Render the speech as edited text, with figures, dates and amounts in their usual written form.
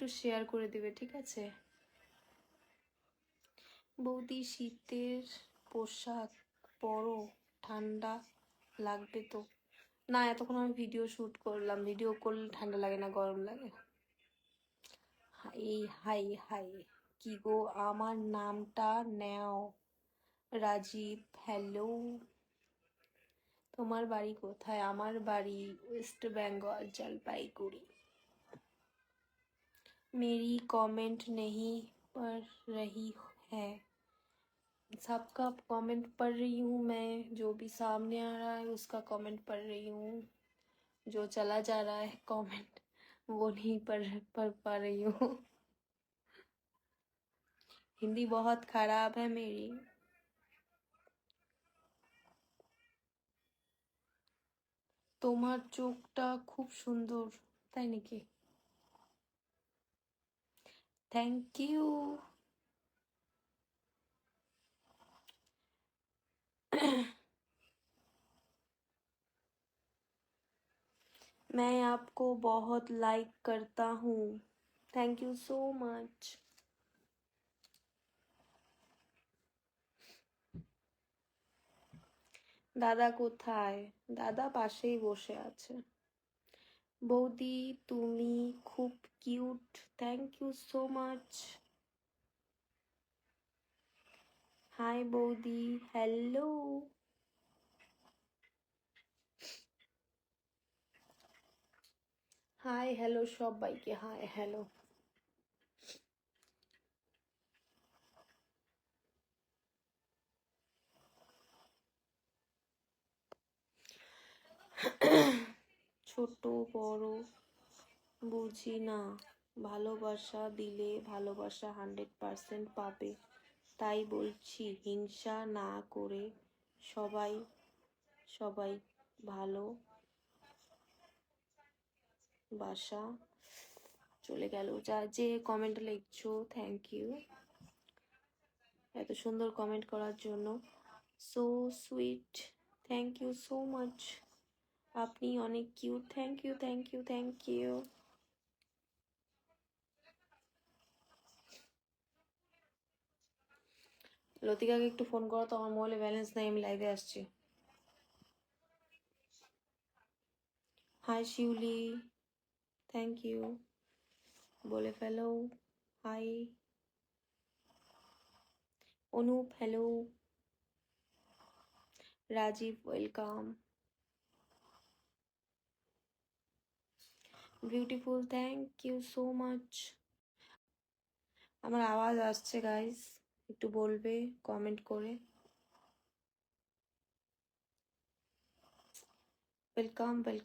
একটু শেয়ার করে দিবে, ঠিক আছে? বৌদি শীতের পোশাক পরো, ঠান্ডা লাগবে তো। না, এতক্ষণ আমি ভিডিও শ্যুট করলাম, ভিডিও করলে ঠান্ডা লাগে না, গরম লাগে। হাই হাই হাই, কি গো আমার নামটা নেও। রাজীব, হ্যালো। তোমার বাড়ি কোথায়? আমার বাড়ি ওয়েস্ট বেঙ্গল, জলপাইগুড়ি। मेरी कमेंट नहीं पढ़ रही है, सबका कमेंट पढ़ रही हूँ मैं। जो भी सामने आ रहा है उसका कमेंट पढ़ रही हूँ, जो चला जा रहा है कमेंट वो नहीं पढ़ पा रही हूँ। हिंदी बहुत खराब है मेरी। তোমার চোখটা খুব সুন্দর, তাই নাকি? Thank you. मैं आपको बहुत लाइक करता हूँ, थैंक यू सो मच। দাদা কোথায়? দাদা পাশেই বসে আছে। বৌদি তুমি খুব cute, thank you so much. Hi বৌদি, হ্যালো। হাই হ্যালো সবাইকে, হাই হ্যালো। ছোট বড় বুঝি না, ভালোবাসা দিলে ভালোবাসা 100% পাবে, তাই বলছি হিংসা না করে সবাই সবাই ভালোবাসা। চলে গেল যা, যে কমেন্ট লিখছো থ্যাংক ইউ, এত সুন্দর কমেন্ট করার জন্য, so sweet, thank you so much. আপনি অনেক cute, thank you thank you thank you. লতিকাকে একটু ফোন করো তো, আমার মোবাইলে ব্যালেন্স নেই, আমি লাইভে আসছি। হাই শিউলি, থ্যাংক ইউ বলে ফেলো। Hi Anup, hello. Rajib, welcome. Beautiful, thank you so much. আমার আওয়াজ আসছে গাইস, একটু বলবে কমেন্ট করে। Welcome welcome.